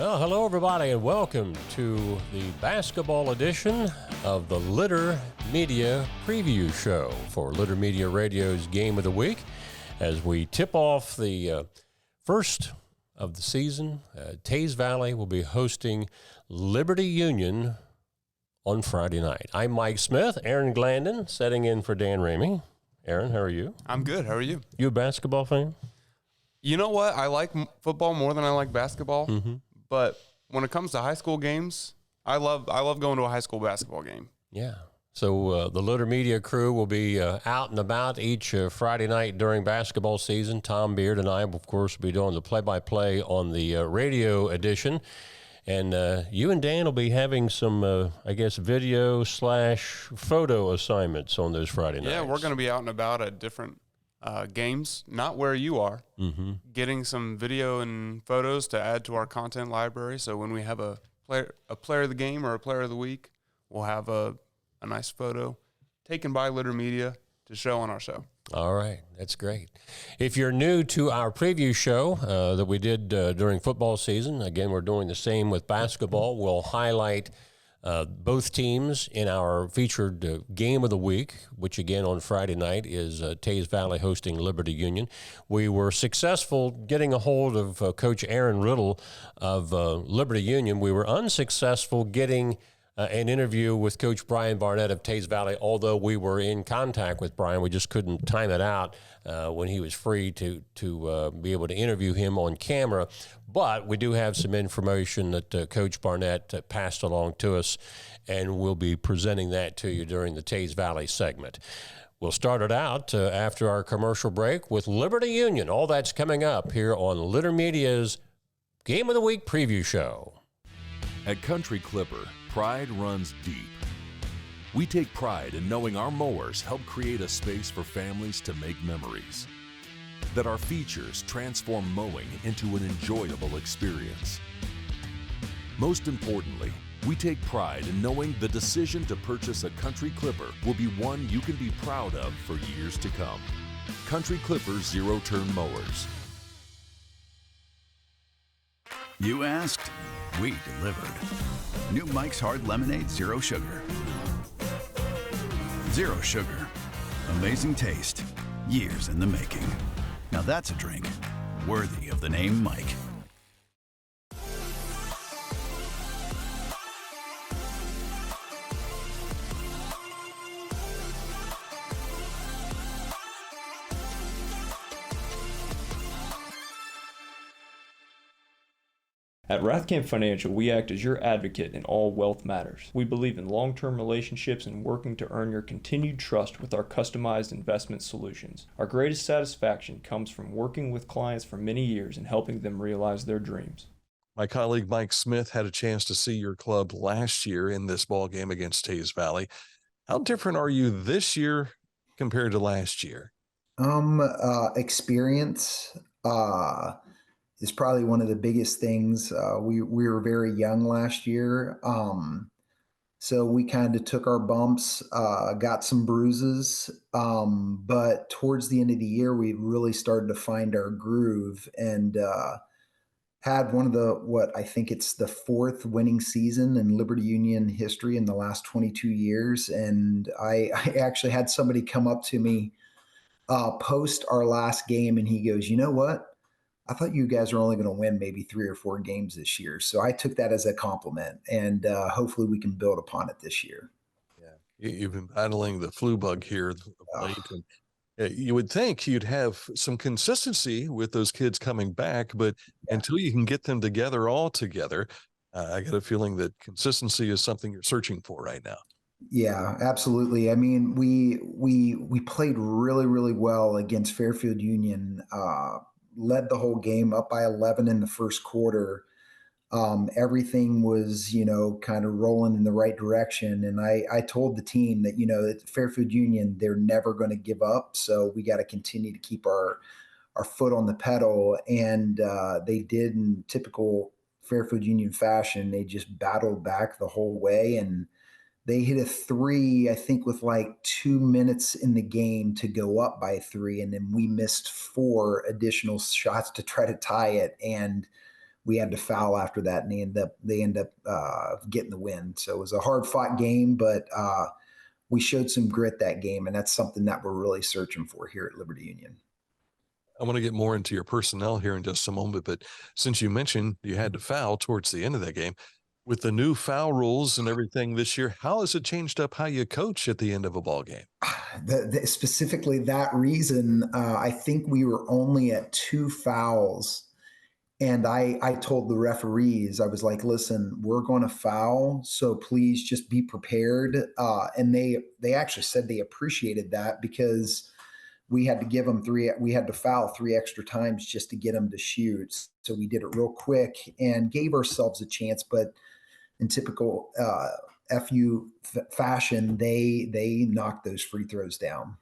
Well, hello, everybody, and welcome to the basketball edition of the Litter Media Preview Show for Litter Media Radio's Game of the Week. As we tip off the first of the season, Teays Valley will be hosting Liberty Union on Friday night. I'm Mike Smith, Aaron Glandon, setting in for Dan Ramey. Aaron, how are you? I'm good. How are you? You a basketball fan? You know what? I like football more than I like basketball. Mm-hmm. But when it comes to high school games, I love going to a high school basketball game. Yeah. So the Litter Media crew will be out and about each Friday night during basketball season. Tom Beard and I, of course, will be doing the play-by-play on the radio edition. And you and Dan will be having some, video/photo assignments on those Friday nights. Yeah, we're going to be out and about at different games, not where you are, getting some video and photos to add to our content library. So when we have a player of the game or a player of the week, we'll have a nice photo taken by Litter Media to show on our show. All right. That's great. If you're new to our preview show that we did during football season, again, we're doing the same with basketball. We'll highlight both teams in our featured game of the week, which again on Friday night is Teays Valley hosting Liberty Union. We were successful getting a hold of Coach Aaron Riddle of Liberty Union. We were unsuccessful getting an interview with Coach Brian Barnett of Teays Valley, although we were in contact with Brian. We just couldn't time it out when he was free to be able to interview him on camera. But we do have some information that Coach Barnett passed along to us, and we'll be presenting that to you during the Teays Valley segment. We'll start it out after our commercial break with Liberty Union. All that's coming up here on Litter Media's Game of the Week Preview Show. At Country Clipper, pride runs deep. We take pride in knowing our mowers help create a space for families to make memories. That our features transform mowing into an enjoyable experience. Most importantly, we take pride in knowing the decision to purchase a Country Clipper will be one you can be proud of for years to come. Country Clipper zero-turn mowers. You asked, we delivered. New Mike's Hard Lemonade Zero Sugar. Zero sugar. Amazing taste. Years in the making. Now that's a drink worthy of the name Mike. At Rathkamp Financial, we act as your advocate in all wealth matters. We believe in long-term relationships and working to earn your continued trust with our customized investment solutions. Our greatest satisfaction comes from working with clients for many years and helping them realize their dreams. My colleague Mike Smith had a chance to see your club last year in this ball game against Teays Valley. How different are you this year compared to last year? Experience is probably one of the biggest things. We were very young last year, so we kind of took our bumps, got some bruises, but towards the end of the year, we really started to find our groove and had one of what I think it's the fourth winning season in Liberty Union history in the last 22 years. And I actually had somebody come up to me post our last game, and he goes, "You know what? I thought you guys were only going to win maybe 3 or 4 games this year." So I took that as a compliment, and hopefully we can build upon it this year. Yeah, you've been battling the flu bug here of late, and you would think you'd have some consistency with those kids coming back, but until you can get them together all together, I got a feeling that consistency is something you're searching for right now. Yeah, absolutely. I mean, we played really, really well against Fairfield Union. Led the whole game up by 11 in the first quarter. Everything was, kind of rolling in the right direction. And I told the team that, at Fairfield Union, they're never going to give up. So we got to continue to keep our foot on the pedal. And they did in typical Fairfield Union fashion. They just battled back the whole way. And they hit a 3, I think, with like 2 minutes in the game to go up by 3. And then we missed 4 additional shots to try to tie it. And we had to foul after that, and they end up getting the win. So it was a hard fought game, but we showed some grit that game, and that's something that we're really searching for here at Liberty Union. I want to get more into your personnel here in just a moment, but since you mentioned you had to foul towards the end of that game, with the new foul rules and everything this year, how has it changed up how you coach at the end of a ball game? Specifically that reason, I think we were only at 2 fouls. And I told the referees, I was like, listen, we're going to foul, so please just be prepared. And they actually said they appreciated that, because we had to give them we had to foul 3 extra times just to get them to shoot. So we did it real quick and gave ourselves a chance. But in typical FU fashion, they knocked those free throws down.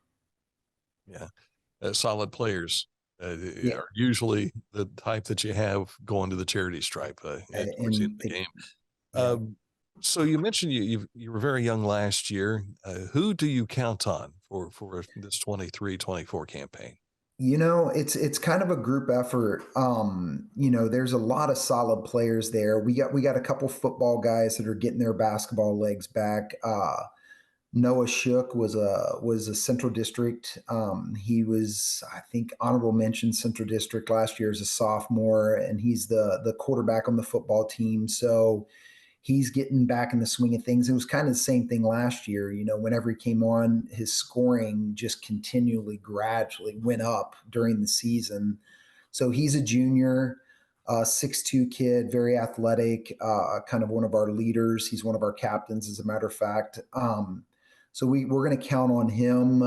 Yeah. Solid players Yeah. are usually the type that you have going to the charity stripe towards the end of the game. Yeah. So you mentioned you were very young last year. Who do you count on for this 23-24 campaign? It's kind of a group effort. There's a lot of solid players there. We got a couple football guys that are getting their basketball legs back. Noah Shook was a Central District. He was, I think, honorable mention Central District last year as a sophomore, and he's the quarterback on the football team. So he's getting back in the swing of things. It was kind of the same thing last year. Whenever he came on, his scoring just continually, gradually went up during the season. So he's a junior, 6'2" kid, very athletic, kind of one of our leaders. He's one of our captains, as a matter of fact. So we're going to count on him.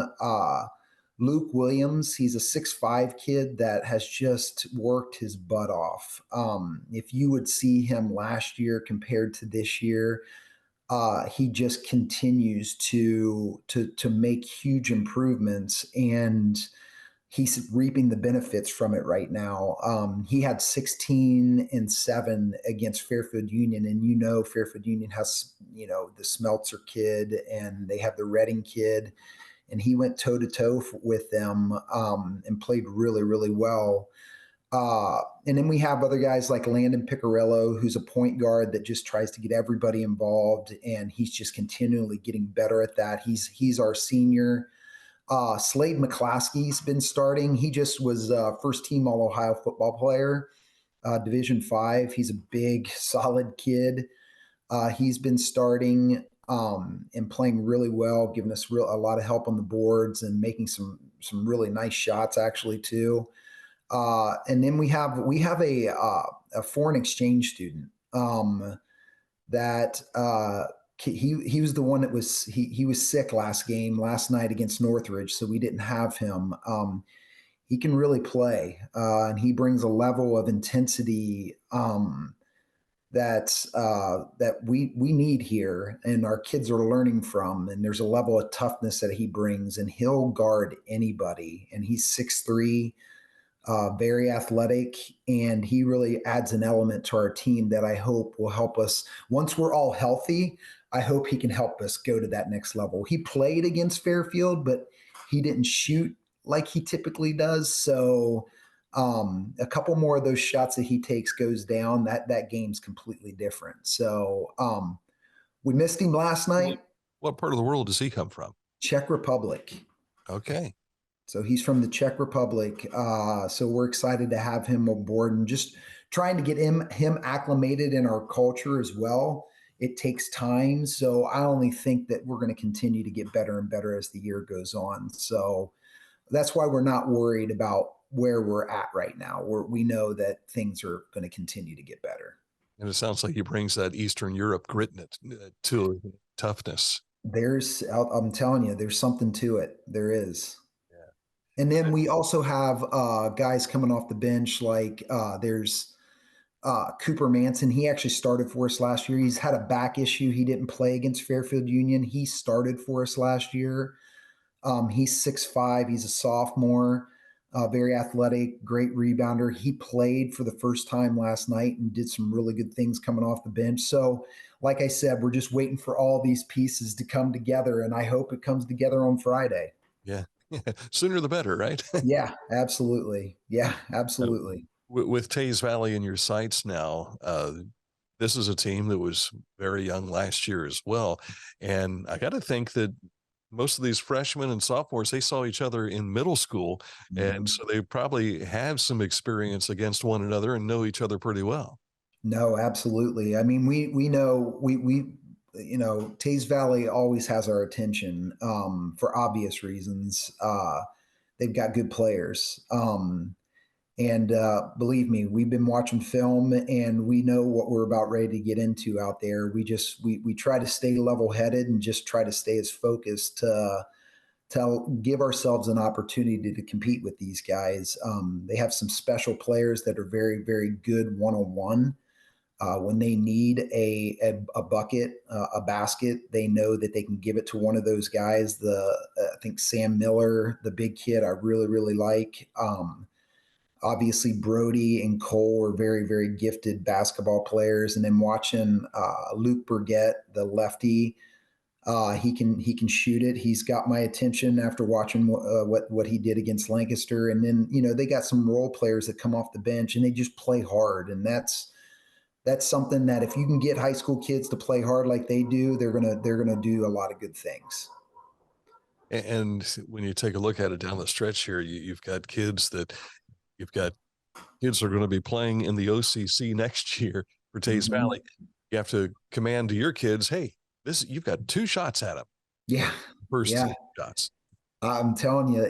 Luke Williams, he's a 6'5" kid that has just worked his butt off. If you would see him last year compared to this year, he just continues to make huge improvements, and he's reaping the benefits from it right now. He had 16-7 against Fairfield Union, and Fairfield Union has the Smeltzer kid, and they have the Reading kid, and he went toe to toe with them and played really, really well. And then we have other guys like Landon Picarillo, who's a point guard that just tries to get everybody involved, and he's just continually getting better at that. He's our senior. Slade McClaskey's been starting. He just was first team All Ohio football player, Division V. He's a big, solid kid. He's been starting and playing really well, giving us a lot of help on the boards and making some really nice shots actually too. And then we have a foreign exchange student that he was the one that was he was sick last night against Northridge, so we didn't have him. He can really play, and he brings a level of intensity that we need here, and our kids are learning from. And there's a level of toughness that he brings, and he'll guard anybody. And he's 6'3", very athletic, and he really adds an element to our team that I hope will help us once we're all healthy. I hope he can help us go to that next level. He played against Fairfield, but he didn't shoot like he typically does. So a couple more of those shots that he takes goes down, that game's completely different. So we missed him last night. What part of the world does he come from? Czech Republic. Okay. So he's from the Czech Republic. So we're excited to have him aboard and just trying to get him acclimated in our culture as well. It takes time. So I only think that we're going to continue to get better and better as the year goes on. So that's why we're not worried about where we're at right now. We know that things are going to continue to get better. And it sounds like he brings that Eastern Europe grit to toughness. I'm telling you, there's something to it. There is. Yeah. And then we also have guys coming off the bench, like there's Cooper Manson. He actually started for us last year. He's had a back issue. He didn't play against Fairfield Union. He started for us last year. He's 6'5". He's a sophomore, very athletic, great rebounder. He played for the first time last night and did some really good things coming off the bench. So, like I said, we're just waiting for all these pieces to come together, and I hope it comes together on Friday. Yeah. Sooner the better, right? Yeah, absolutely. Yeah, absolutely. With Teays Valley in your sights now, this is a team that was very young last year as well. And I got to think that most of these freshmen and sophomores, they saw each other in middle school. And so they probably have some experience against one another and know each other pretty well. No, absolutely. I mean, we know Teays Valley always has our attention for obvious reasons. They've got good players. And believe me, we've been watching film and we know what we're about ready to get into out there. We try to stay level headed and just try to stay as focused to give ourselves an opportunity to compete with these guys. They have some special players that are very, very good one on one. When they need a bucket, a basket, they know that they can give it to one of those guys. I think Sam Miller, the big kid, I really, really like. Obviously, Brody and Cole are very, very gifted basketball players. And then watching Luke Burgett, the lefty, he can shoot it. He's got my attention after watching what he did against Lancaster. And then they got some role players that come off the bench and they just play hard. And that's something that if you can get high school kids to play hard like they do, they're gonna do a lot of good things. And when you take a look at it down the stretch here, you've got kids that are going to be playing in the OCC next year for Teays Valley. You have to command to your kids, hey, you've got 2 shots at them. Yeah. First yeah. 2 shots. I'm telling you,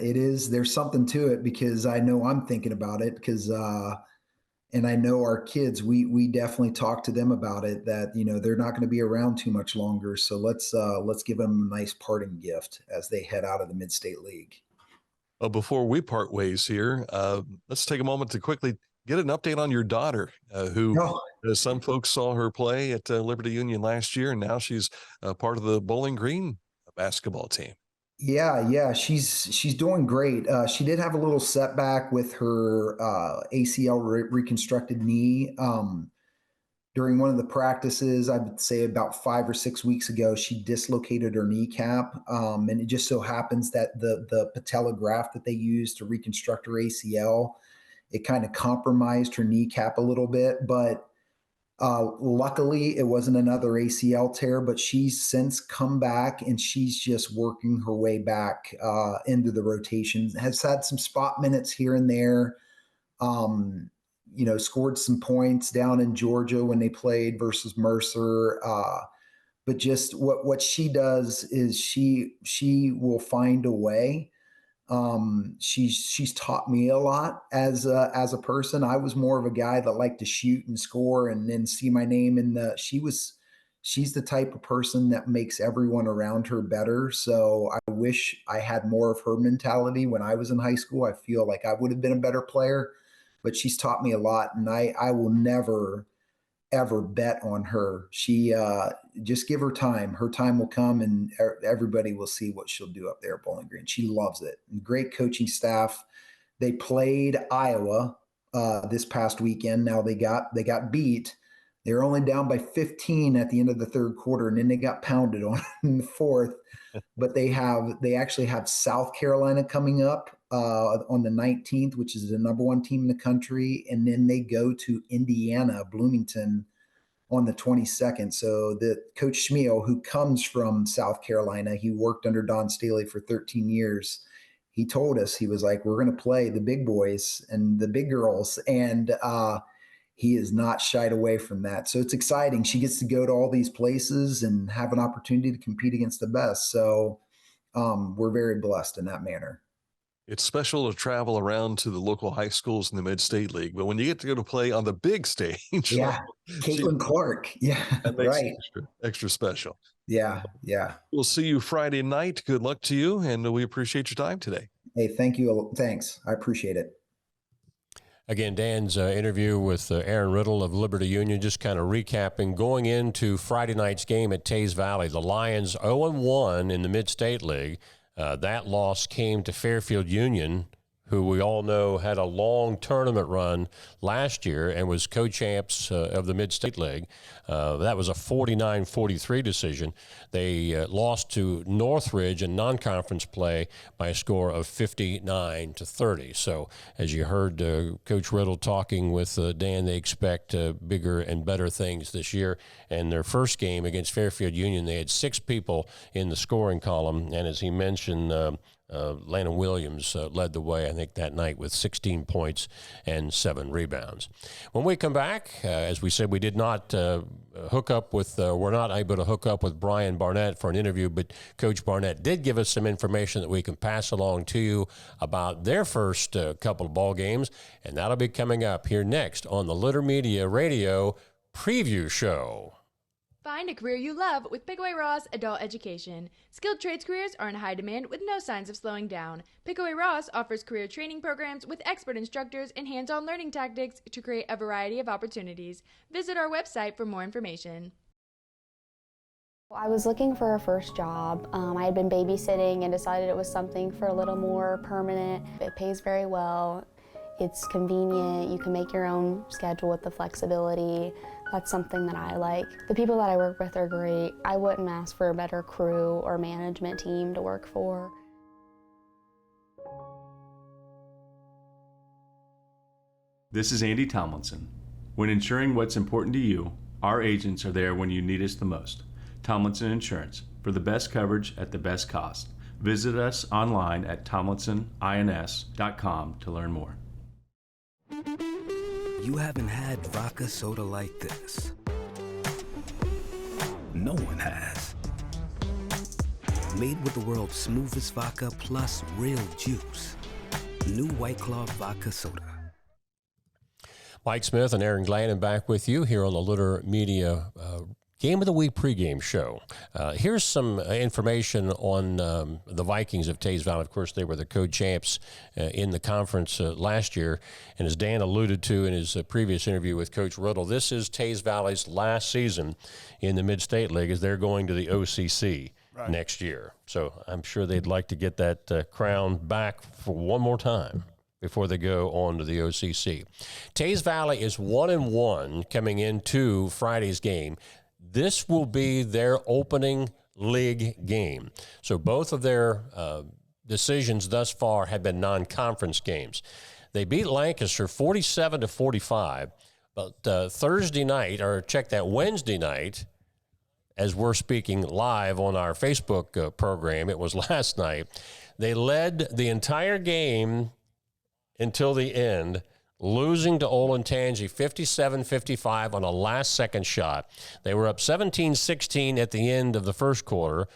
there's something to it because I know I'm thinking about it because, and I know our kids, we definitely talk to them about it that, they're not going to be around too much longer. So let's give them a nice parting gift as they head out of the Mid-State League. Well, before we part ways here, let's take a moment to quickly get an update on your daughter, who some folks saw her play at Liberty Union last year, and now she's part of the Bowling Green basketball team. Yeah, she's doing great. She did have a little setback with her ACL reconstructed knee. During one of the practices, I would say about 5 or 6 weeks ago, she dislocated her kneecap. And it just so happens that the patella graft that they used to reconstruct her ACL, it kind of compromised her kneecap a little bit. But luckily, it wasn't another ACL tear, but she's since come back and she's just working her way back into the rotation. Has had some spot minutes here and there. Scored some points down in Georgia when they played versus Mercer. But just what she does is she will find a way. She's taught me a lot as a person. I was more of a guy that liked to shoot and score and then see my name in the. She's the type of person that makes everyone around her better. So I wish I had more of her mentality when I was in high school. I feel like I would have been a better player. But she's taught me a lot, and I will never, ever bet on her. She just give her time. Her time will come, and everybody will see what she'll do up there at Bowling Green. She loves it. And great coaching staff. They played Iowa this past weekend. Now they got beat. They were only down by 15 at the end of the third quarter, and then they got pounded on in the fourth. But they actually have South Carolina coming up on the 19th, which is the number 1 team in the country. And then they go to Indiana, Bloomington on the 22nd. So the Coach Schmiel, who comes from South Carolina, he worked under Don Staley for 13 years. He told us, he was like, we're going to play the big boys and the big girls. And he is not shied away from that. So it's exciting. She gets to go to all these places and have an opportunity to compete against the best. So we're very blessed in that manner. It's special to travel around to the local high schools in the Mid-State League, but when you get to go to play on the big stage, yeah, Caitlin Clark, yeah, that makes right, it extra special. Yeah. We'll see you Friday night. Good luck to you, and we appreciate your time today. Hey, thank you. Thanks. I appreciate it. Again, Dan's interview with Aaron Riddle of Liberty Union, just kind of recapping going into Friday night's game at Teays Valley. The Lions 0-1 in the Mid-State League. That loss came to Fairfield Union, who we all know had a long tournament run last year and was co-champs of the Mid-State League. That was a 49-43 decision. They lost to Northridge in non-conference play by a score of 59-30. So as you heard Coach Riddle talking with Dan, they expect bigger and better things this year. And their first game against Fairfield Union, they had 6 people in the scoring column. And as he mentioned, Landon Williams led the way, I think, that night with 16 points and 7 rebounds. When we come back, as we said, we did not we're not able to hook up with Brian Barnett for an interview, but Coach Barnett did give us some information that we can pass along to you about their first couple of ball games, and that'll be coming up here next on the Litter Media Radio Preview Show. Find a career you love with Pickaway Ross Adult Education. Skilled trades careers are in high demand with no signs of slowing down. Pickaway Ross offers career training programs with expert instructors and hands-on learning tactics to create a variety of opportunities. Visit our website for more information. I was looking for a first job. I had been babysitting and decided it was something for a little more permanent. It pays very well. It's convenient. You can make your own schedule with the flexibility. That's something that I like. The people that I work with are great. I wouldn't ask for a better crew or management team to work for. This is Andy Tomlinson. When ensuring what's important to you, our agents are there when you need us the most. Tomlinson Insurance, for the best coverage at the best cost. Visit us online at tomlinsonins.com to learn more. You haven't had vodka soda like this. No one has. Made with the world's smoothest vodka plus real juice. New White Claw Vodka Soda. Mike Smith and Aaron Glannon back with you here on the Litter Media Game of the Week pregame show. Here's some information on the Vikings of Teays Valley. Of course, they were the co-champs in the conference last year. And as Dan alluded to in his previous interview with Coach Riddle, this is Teays Valley's last season in the Mid-State League as they're going to the OCC next year. So I'm sure they'd like to get that crown back for one more time before they go on to the OCC. Teays Valley is 1-1 coming into Friday's game. This will be their opening league game. So both of their decisions thus far have been non-conference games. They beat Lancaster 47-45, but Thursday night, or check that, Wednesday night, as we're speaking live on our Facebook program, it was last night, they led the entire game until the end, losing to Olentangy 57-55 on a last-second shot. They were up 17-16 at the end of the first quarter.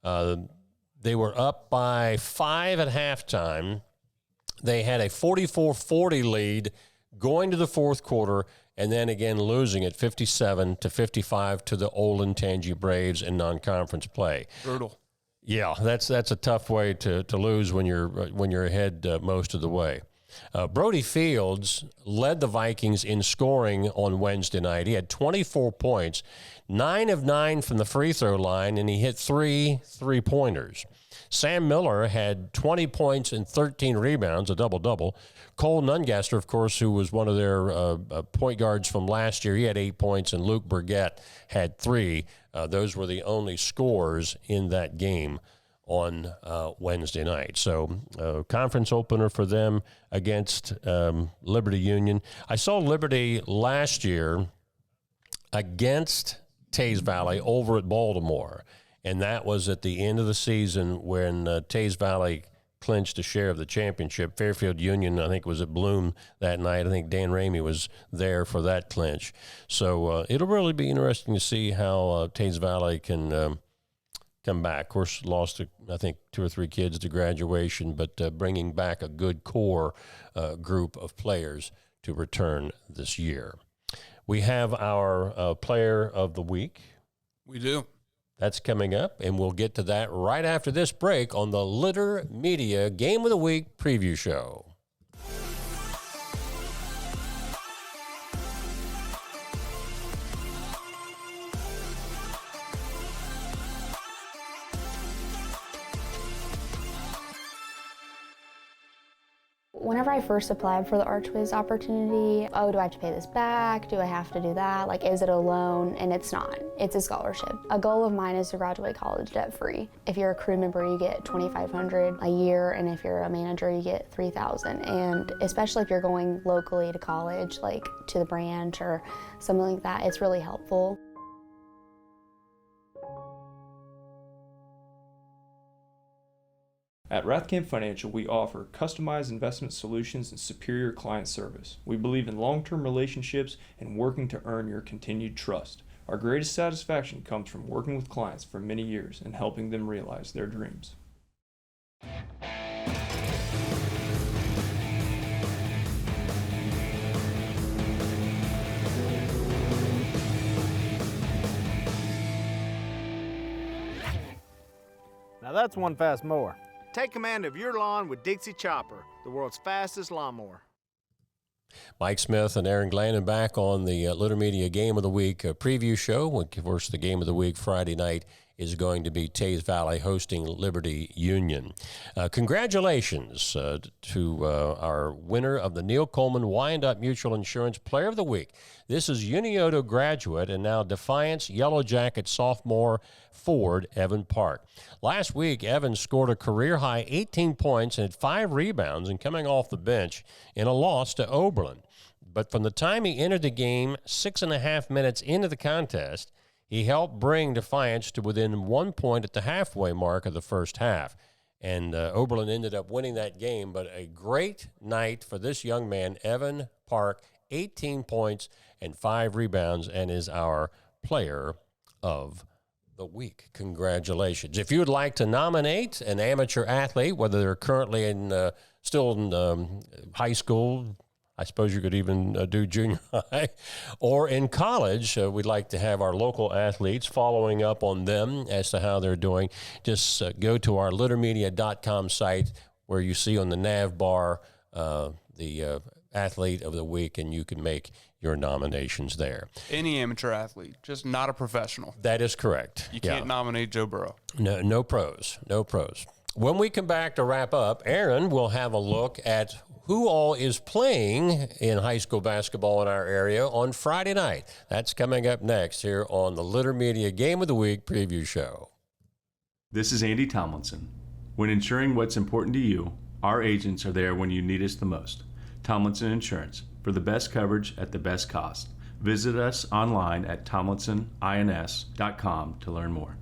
They were up by 5 at halftime. They had a 44-40 lead going to the fourth quarter, and then again losing at 57-55 to the Olentangy Braves in non-conference play. Brutal. Yeah, that's a tough way to lose when you're ahead most of the way. Brody Fields led the Vikings in scoring on Wednesday night. He had 24 points, 9 of 9 from the free throw line, and he hit 3 3-pointers. Sam Miller had 20 points and 13 rebounds, a double-double. Cole Nungaster, of course, who was one of their point guards from last year, he had 8 points, and Luke Burgett had 3. Those were the only scores in that game on Wednesday night. So conference opener for them against Liberty Union. I saw Liberty last year against Teays Valley over at Baltimore, and that was at the end of the season when Teays Valley clinched a share of the championship. Fairfield Union, I think, was at Bloom that night. I think Dan Ramey was there for that clinch. So it'll really be interesting to see how Teays Valley can come back. Of course, lost, I think, 2 or 3 kids to graduation, but bringing back a good core group of players to return this year. We have our player of the week. We do. That's coming up, and we'll get to that right after this break on the Litter Media Game of the Week preview show. Whenever I first applied for the Archways opportunity, oh, do I have to pay this back? Do I have to do that? Like, is it a loan? And it's not. It's a scholarship. A goal of mine is to graduate college debt-free. If you're a crew member, you get $2,500 a year, and if you're a manager, you get $3,000. And especially if you're going locally to college, like to the branch or something like that, it's really helpful. At Rathkamp Financial, we offer customized investment solutions and superior client service. We believe in long-term relationships and working to earn your continued trust. Our greatest satisfaction comes from working with clients for many years and helping them realize their dreams. Now that's one fast mower. Take command of your lawn with Dixie Chopper, the world's fastest lawnmower. Mike Smith and Aaron Glannon back on the Litter Media Game of the Week preview show. Of course, the Game of the Week Friday night is going to be Teays Valley hosting Liberty Union. Congratulations to our winner of the Neil Coleman Wyandotte Mutual Insurance Player of the Week. This is Unioto graduate and now Defiance Yellow Jacket sophomore Ford Evan Park. Last week, Evan scored a career-high 18 points and had 5 rebounds and coming off the bench in a loss to Oberlin. But from the time he entered the game, 6.5 minutes into the contest, he helped bring Defiance to within 1 point at the halfway mark of the first half. And Oberlin ended up winning that game, but a great night for this young man, Evan Park, 18 points and 5 rebounds, and is our player of the week. Congratulations. If you would like to nominate an amateur athlete, whether they're currently still in high school, I suppose you could even do junior high, or in college, we'd like to have our local athletes following up on them as to how they're doing. Just go to our littermedia.com site where you see on the nav bar the athlete of the week, and you can make your nominations there. Any amateur athlete, just not a professional. That is correct. You can't nominate Joe Burrow. No pros. When we come back to wrap up, Aaron will have a look at who all is playing in high school basketball in our area on Friday night. That's coming up next here on the Litter Media Game of the Week preview show. This is Andy Tomlinson. When insuring what's important to you, our agents are there when you need us the most. Tomlinson Insurance, for the best coverage at the best cost. Visit us online at tomlinsonins.com to learn more.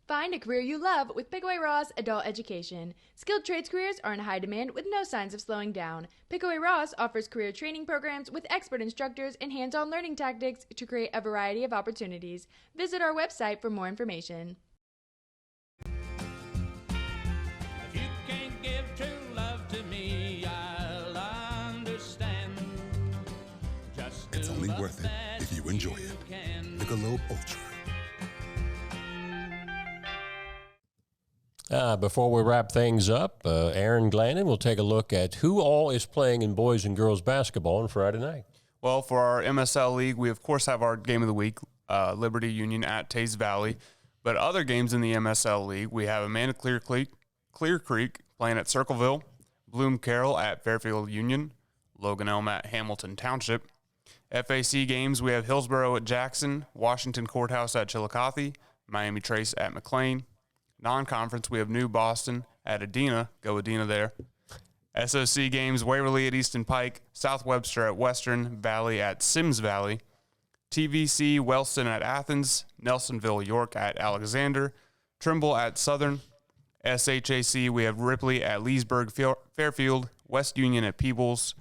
Find a career you love with Pickaway Ross Adult Education. Skilled trades careers are in high demand with no signs of slowing down. Pickaway Ross offers career training programs with expert instructors and hands-on learning tactics to create a variety of opportunities. Visit our website for more information. If you can't give true love to me, I'll understand. Just it's only worth it if you enjoy it. Michelob Ultra. Before we wrap things up, Aaron Glannon will take a look at who all is playing in boys and girls basketball on Friday night. Well, for our MSL League, we, of course, have our game of the week, Liberty Union at Teays Valley. But other games in the MSL League, we have Amanda Clear Creek playing at Circleville, Bloom Carroll at Fairfield Union, Logan Elm at Hamilton Township. FAC games, we have Hillsborough at Jackson, Washington Courthouse at Chillicothe, Miami Trace at McLean. Non-conference, we have New Boston at Adena. Go Adena there. SOC games, Waverly at Easton Pike, South Webster at Western, Valley at Sims Valley. TVC, Wellston at Athens, Nelsonville, York at Alexander, Trimble at Southern. SHAC, we have Ripley at Leesburg, Fairfield, West Union at Peebles,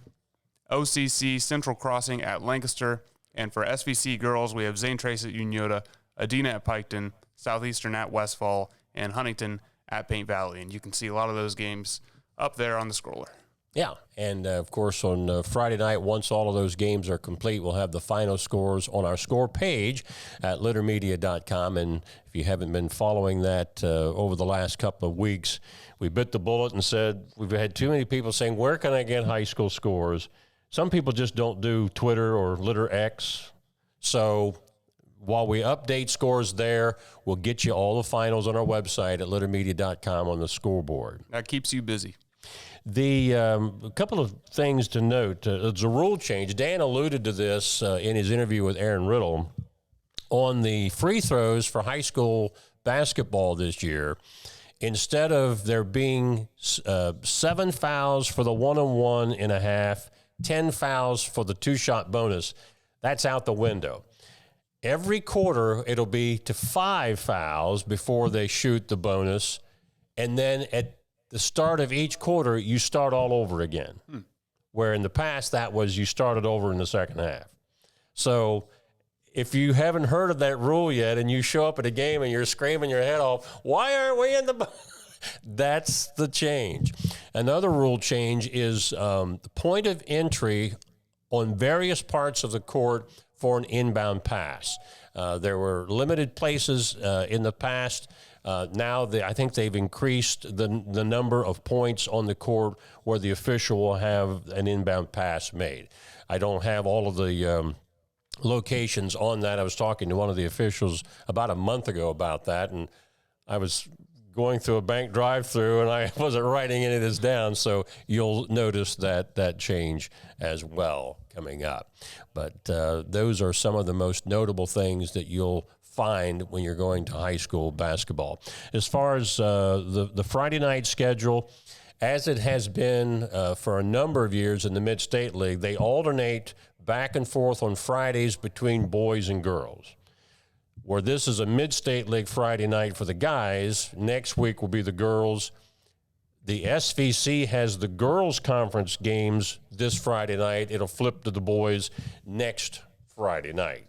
OCC, Central Crossing at Lancaster. And for SVC girls, we have Zane Trace at Uniola, Adena at Piketon, Southeastern at Westfall, and Huntington at Paint Valley. And you can see a lot of those games up there on the scroller. Yeah, and of course on Friday night, once all of those games are complete, we'll have the final scores on our score page at littermedia.com. And if you haven't been following that over the last couple of weeks, we bit the bullet and said we've had too many people saying, where can I get high school scores? Some people just don't do Twitter or Litter X. So while we update scores there, we'll get you all the finals on our website at littermedia.com on the scoreboard. That keeps you busy. A couple of things to note. It's a rule change. Dan alluded to this in his interview with Aaron Riddle. On the free throws for high school basketball this year, instead of there being 7 fouls for the 1-on-1 and a half, 10 fouls for the 2-shot bonus, that's out the window. Every quarter, it'll be to 5 fouls before they shoot the bonus, and then at the start of each quarter, you start all over again, where in the past that was you started over in the second half. So if you haven't heard of that rule yet and you show up at a game and you're screaming your head off, why aren't we in the that's the change. Another rule change is the point of entry on various parts of the court for an inbound pass. There were limited places in the past. Now I think they've increased the number of points on the court where the official will have an inbound pass made. I don't have all of the locations on that. I was talking to one of the officials about a month ago about that, and I was going through a bank drive-through, and I wasn't writing any of this down, so you'll notice that change as well coming up. But those are some of the most notable things that you'll find when you're going to high school basketball. As far as the Friday night schedule, as it has been for a number of years in the Mid-State League, they alternate back and forth on Fridays between boys and girls. Where this is a Mid-State League Friday night for the guys, next week will be the girls. The SVC has the girls' conference games this Friday night. It'll flip to the boys next Friday night.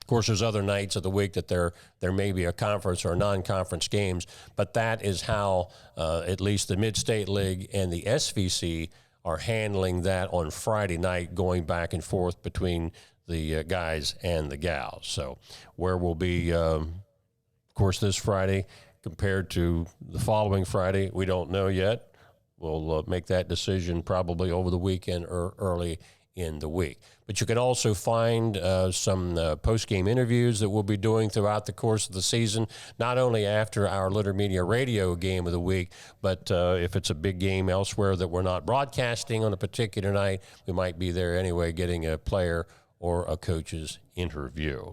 Of course, there's other nights of the week that there may be a conference or non-conference games, but that is how at least the Mid-State League and the SVC are handling that on Friday night, going back and forth between the guys and the gals. So where we'll be, of course, this Friday compared to the following Friday, we don't know yet. We'll make that decision probably over the weekend or early in the week. But you can also find some post-game interviews that we'll be doing throughout the course of the season, not only after our Litter Media Radio game of the week, but if it's a big game elsewhere that we're not broadcasting on a particular night, we might be there anyway getting a player or a coach's interview.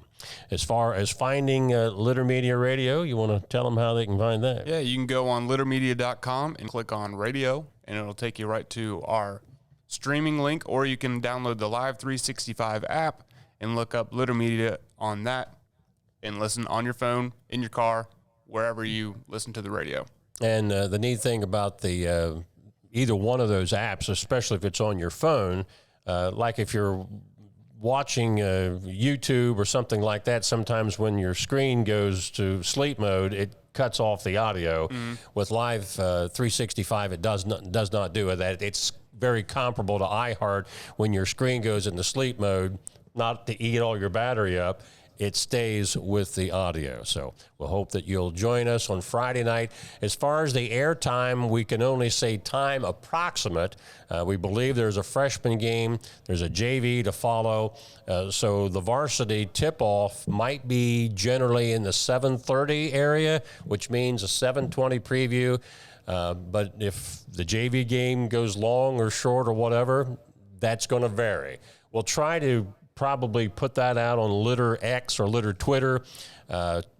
As far as finding Litter Media Radio, you want to tell them how they can find that? Yeah, you can go on littermedia.com and click on radio, and it'll take you right to our streaming link, or you can download the Live 365 app and look up Litter Media on that and listen on your phone, in your car, wherever you listen to the radio. And the neat thing about the either one of those apps, especially if it's on your phone, like if you're watching YouTube or something like that, sometimes when your screen goes to sleep mode, it cuts off the audio. With Live 365, it does not do that. It's very comparable to iHeart. When your screen goes into sleep mode, not to eat all your battery up, it stays with the audio. So we'll hope that you'll join us on Friday night. As far as the air time, we can only say time approximate. We believe there's a freshman game. There's a JV to follow. So the varsity tip-off might be generally in the 7:30 area, which means a 7:20 preview. But if the JV game goes long or short or whatever, that's going to vary. We'll try to probably put that out on Litter X or Litter Twitter,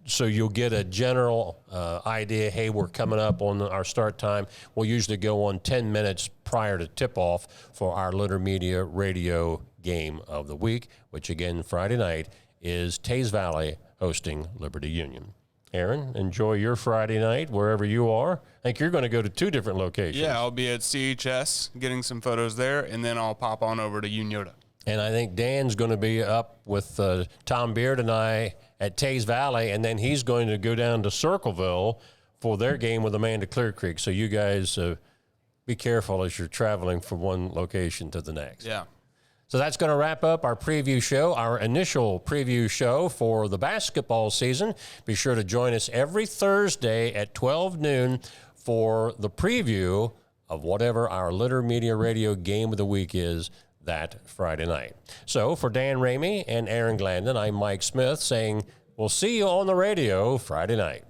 so you'll get a general idea, hey, we're coming up on our start time. We'll usually go on 10 minutes prior to tip-off for our Litter Media Radio game of the week, which again, Friday night, is Teays Valley hosting Liberty Union. Aaron, enjoy your Friday night wherever you are. I think you're going to go to 2 different locations. Yeah, I'll be at CHS getting some photos there, and then I'll pop on over to Unyota. And I think Dan's going to be up with Tom Beard and I at Teays Valley, and then he's going to go down to Circleville for their game with Amanda Clear Creek. So you guys be careful as you're traveling from one location to the next. Yeah. So that's going to wrap up our preview show, our initial preview show for the basketball season. Be sure to join us every Thursday at 12 noon for the preview of whatever our Litter Media Radio game of the week is that Friday night. So for Dan Ramey and Aaron Glandon, I'm Mike Smith saying we'll see you on the radio Friday night.